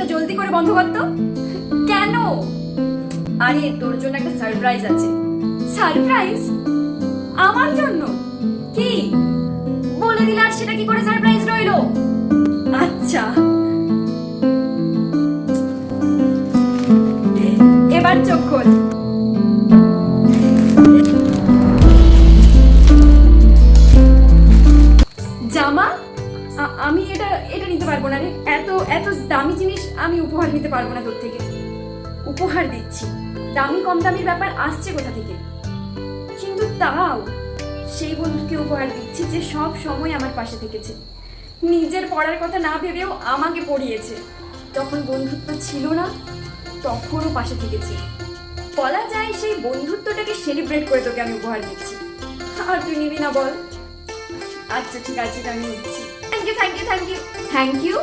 মুখটা জলদি করে বন্ধ কর তো। কেন? আরে তোর জন্য একটা সারপ্রাইজ আছে। সারপ্রাইজ? আমার জন্য? কি বলে দিলে আর সেটা কি করে সারপ্রাইজ রইলো? আচ্ছা এবার চোখ খোল। জামা? আমি এটা এটা নিতে পারবো না রে। এত এত দামি জিনিস আমি উপহার নিতে পারবো না তোর থেকে। উপহার দিচ্ছি, দামি কম দামির ব্যাপার আসছে কোথা থেকে? কিন্তু তাও সেই বন্ধুকে উপহার দিচ্ছি যে সব সময় আমার পাশে থেকেছে, নিজের পড়ার কথা না ভেবেও আমাকে পড়িয়েছে। তখন বন্ধুত্ব ছিল না, তখনও পাশে থেকেছে। বলা যায় সেই বন্ধুত্বটাকে সেলিব্রেট করে তোকে আমি উপহার দিচ্ছি। আর তুই নিবি না বল? আচ্ছা ঠিক আছে, আমি নিচ্ছি। Thank you thank you thank you thank you.